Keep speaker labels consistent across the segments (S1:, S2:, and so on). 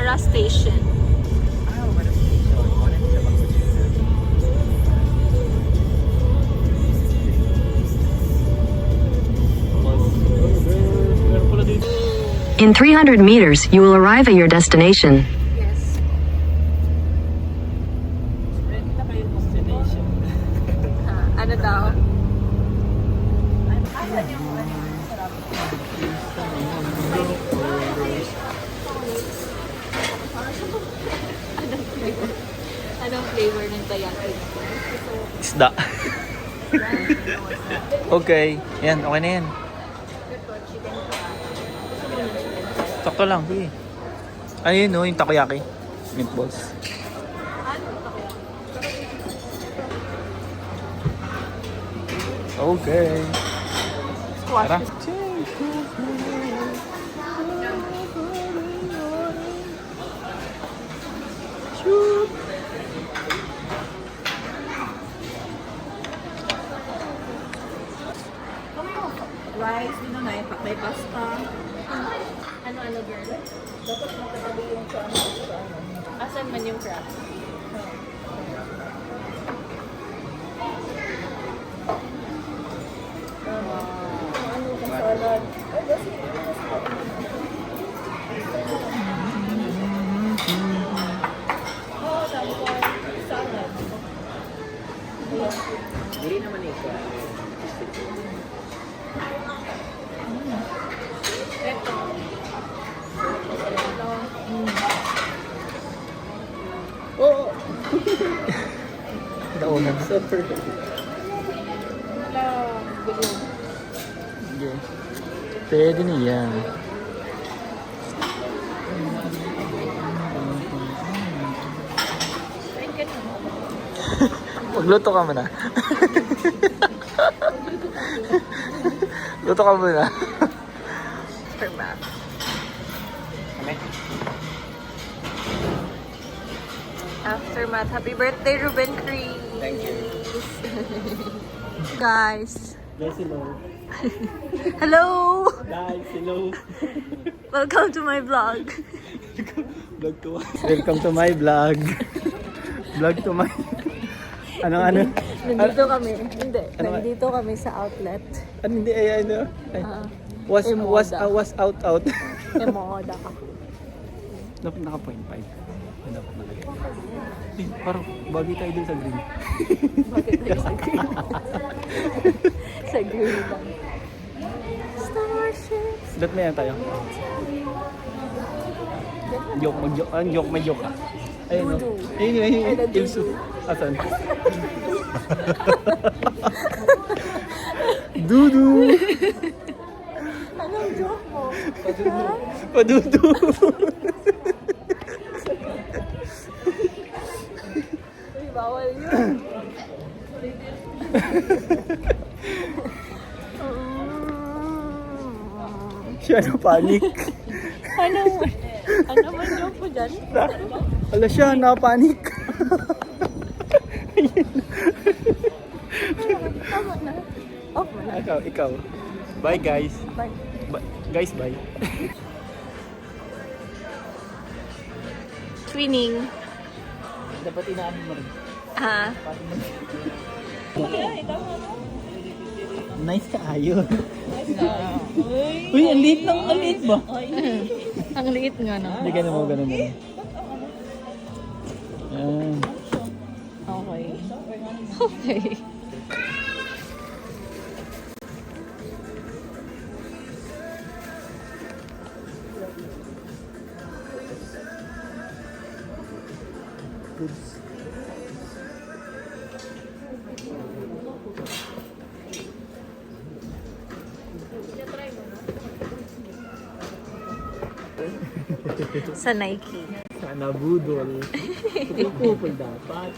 S1: Okara Station.
S2: Okara Station. Wala din sa Pangasinan. Meron pala dito.
S3: In 300 meters, you will arrive at your destination.
S1: Yes.
S2: Meron na kayong destination.
S1: Ano daw? Anong flavor ng taiyaki?
S2: Isda. Okay. Yan, okay na yan. Sakto lang, sige. Ano yun, no? Yung takoyaki. Meatballs. Okay. Tara. Shoot.
S1: Rice, may pasta. Ano girl? Dapat magkatabi yung crab. Asan man yung crab? Ano ka salad? Salad.
S2: Hindi naman ito.
S1: Ito.
S2: Oo. Daunan. Super.
S1: Wala. Gulo.
S2: Okay. Pwede na yan.
S1: Kain ka na.
S2: Magluto ka muna. Luto ka muna.
S1: Aftermath. Happy birthday, Ruben Cruz.
S2: Thank you.
S1: Guys.
S2: Guys, hello.
S1: Hello!
S2: Guys, hello.
S1: Welcome to my vlog.
S2: Vlog to Welcome to my vlog. Vlog to my... Ano?
S1: Nandito kami. Hindi.
S2: Ano?
S1: Nandito kami sa outlet.
S2: Ano hindi ay ano? Ay, was out.
S1: Emoda.
S2: Dapat naka 0.5. Dapat nalagay. Eh, parang bagay tayo dun sa green.
S1: Bakit tayo sa green? Sa green lang. Starships.
S2: Dapat may yan tayo. Joke, may joke ka. Ayun, no?
S1: Dudu.
S2: Ayun, Ilsu. Asan? Dudu!
S1: Anong joke mo?
S2: Padudu!
S1: Uy, bawal yun.
S2: Siya na panic.
S1: Ano man joke mo dyan?
S2: Wala siya, na-panic.
S1: Tama na. Off mo na.
S2: Ikaw. Bye, guys.
S1: Bye.
S2: Guys, bye.
S1: Twinning.
S2: Dapat inaamin mo rin.
S1: Ha?
S2: Nice ka ayo. Uy, ang liit ba?
S1: Ang liit nga no?
S2: Hindi, ganun mo. Yan.
S1: Okay. Okay. Sa Nike.
S2: Sana budol. Kupul dapat.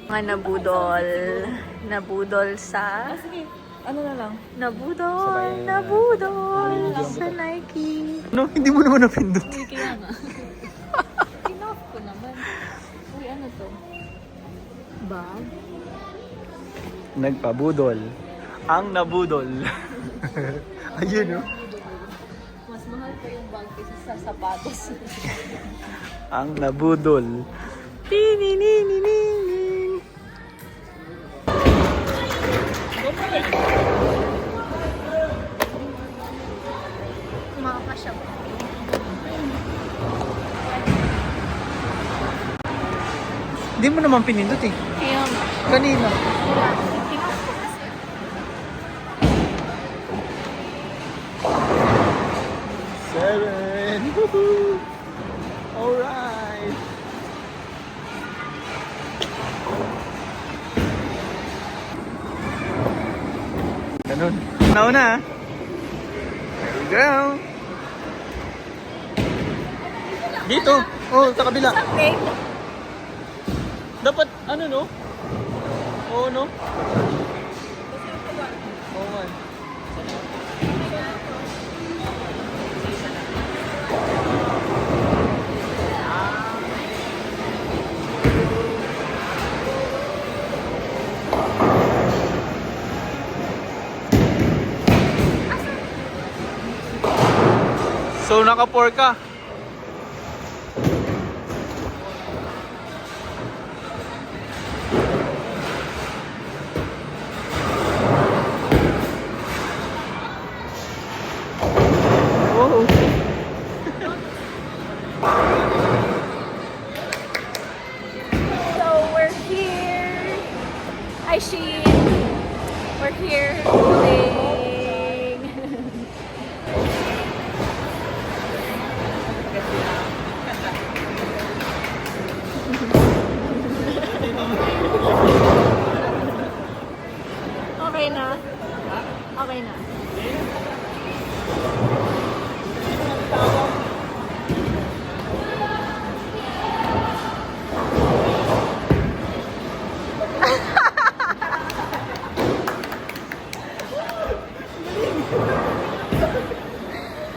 S1: Mga nabudol. Nabudol sa...
S4: Ano na lang?
S1: Nabudol. Nabudol sa Nike.
S2: No, hindi mo naman napindot.
S1: Uy, kaya nga. Enough ko naman. Uy, ano to? Bag?
S2: Nagpabudol. Ang nabudol. Ayun, no?
S1: Mas ko yung bag kasi sa sapatos.
S2: Ang nabudol. Tinininininin.
S1: Makakasya ko.
S2: Hindi mo naman pinindot eh.
S1: Ayun.
S2: Kanina.
S1: Tinawag ko kasi.
S2: Seven. Woohoo! Alright. Ganun. Nauna ah. There you go. Dito. Oh, sa kabila.
S1: Okay.
S2: Dapat, ano no? Oo no? Oo man. So, naka-4 ka. Oh.
S1: So we're here. Hi, Sheen. We're here doing. Okay na. Okay na.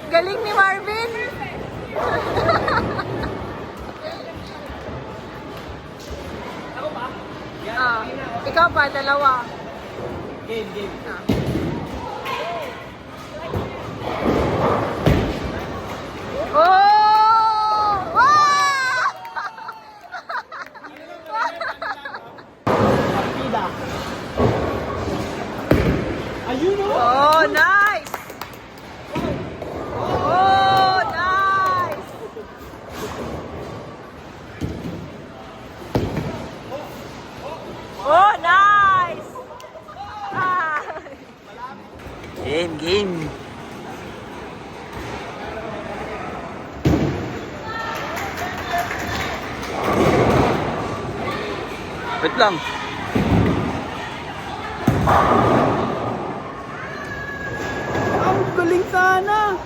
S1: Galing ni Marvin. Ako ba? Ikaw pa, dalawa.
S2: Game.
S1: Oh! Wow!
S2: Partida. Ayun o.
S1: Oh, nice! Oh, nice! Oh, nice! Ah.
S2: Game. Wait lang. Ang galing sana.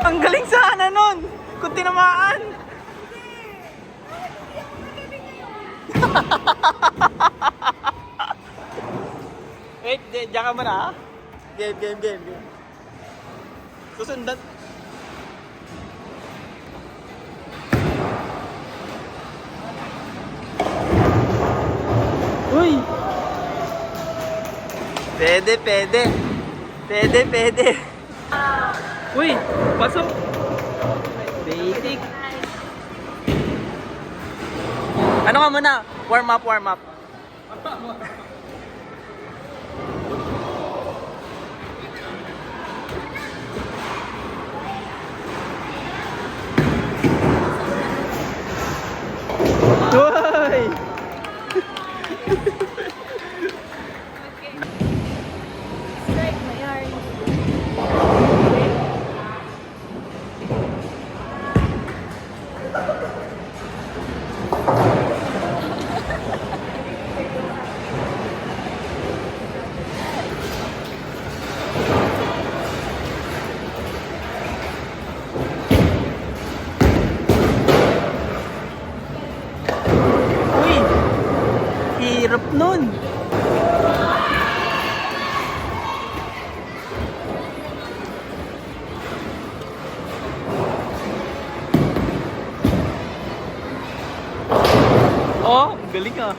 S2: Ang galing sana nun. Kung tinamaan. Wait, diyan ka muna ha. Game. Susundan. Uy! Pwede. Uy! Pasok! Basic. Ano ka muna? Warm up. Uy!
S1: Strike my yarn.
S2: Uy! Hirap nun! Oh, galing ah.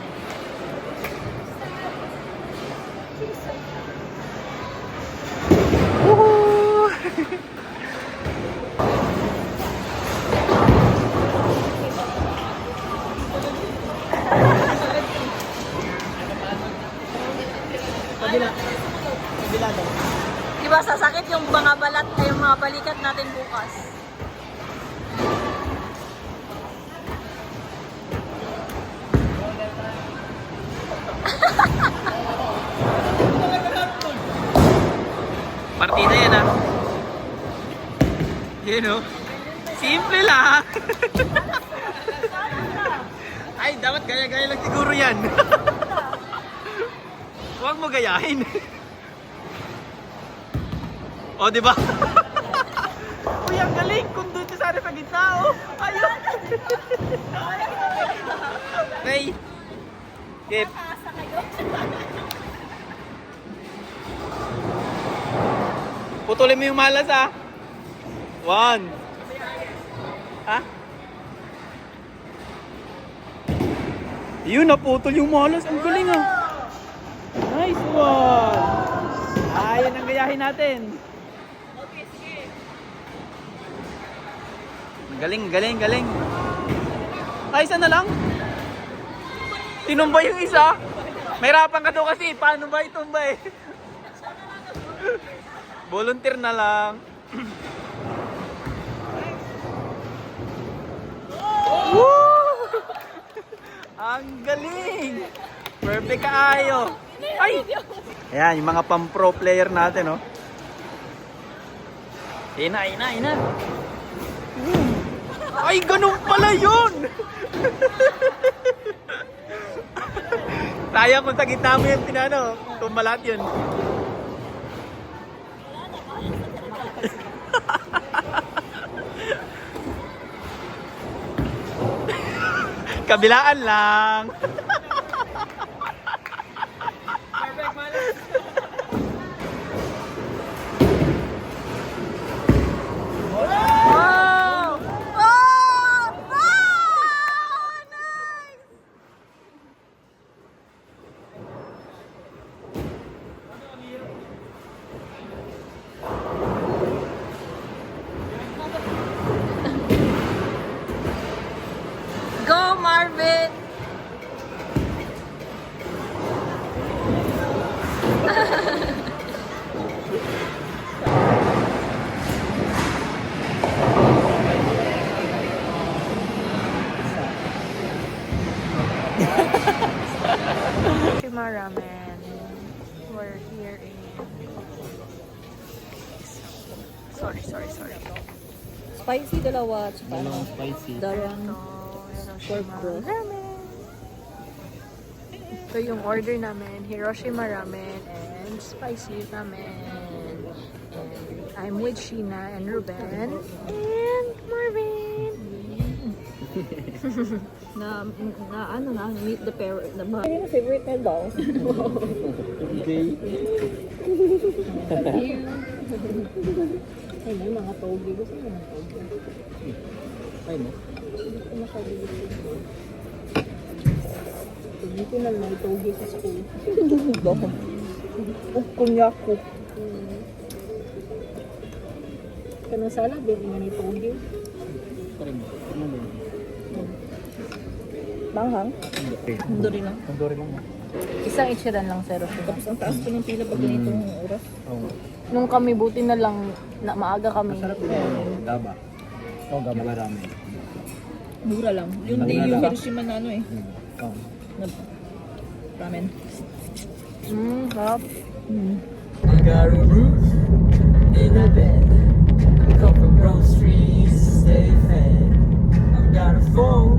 S2: Woohoo!
S1: balat ay yung mga balikat natin bukas.
S2: Partida yan ah. Yun o. Simple lang. Ay, dapat gaya-gaya lang siguro yan. Huwag mo gayahin. O, di ba? Uy, ang galing. Kung doon sa sa gitna, oh. Ayun. Ray. Kip. Putulin mo yung malas, ah. 1. Ha? Yun, naputol yung malas. Ang galing, ah. Nice one. Yan ang gayahin natin.
S1: Okay, sige.
S2: Galing, galing, galing. Ay, isa na lang. Tinumbay yung isa. Mahirapan ka daw kasi. Paano ba itumbay? Volunteer na lang. Woo! Ang galing! Perfect kaayo. Ay! Ayan, yung mga pang-pro player natin, oh. Ina. Ay, ganun pala yun! Sayang kung sa gitna mo yung tinano. Tumbalat yun. Kabilaan lang.
S1: Perfect malas. Wow! Oh! Nice! Go, Marvin! Shima Ramen. We're here in... Sorry. Spicy dalawa.
S2: Dalawang spicy.
S1: Darang Hiroshima Ramen. Ito yung order namin. Hiroshima Ramen and spicy ramen. And I'm with Sheena and Ruben. And Marvin. Meet the parent. Ano yung favorite na daw?
S2: Okay.
S1: Ay, may mga togi. Gusto mo mga togi?
S2: Ay mo.
S1: Hindi ko makabili. Hindi ko na may togi sa school. Kunya ko. Kanang sala, din nga ni togi.
S2: Parang mo. Ano mo?
S1: Banghang?
S2: Hindi.
S1: Dori lang.
S2: Kondori lang mo.
S1: Isang ichiran lang, sir. Tapos ang taas ko ng pila pag ganitong oras.
S2: Oo.
S1: Nung kami, buti na lang na maaga kami.
S2: Masarap din. Gaba. Oo, gaba ramen.
S1: Mura lang.
S2: Yung day yung
S1: Hiroshima na ano eh.
S2: Oo.
S1: Ramen. Sarap.
S4: I got a roof in a bed, a couple groceries, stay fed. I got a phone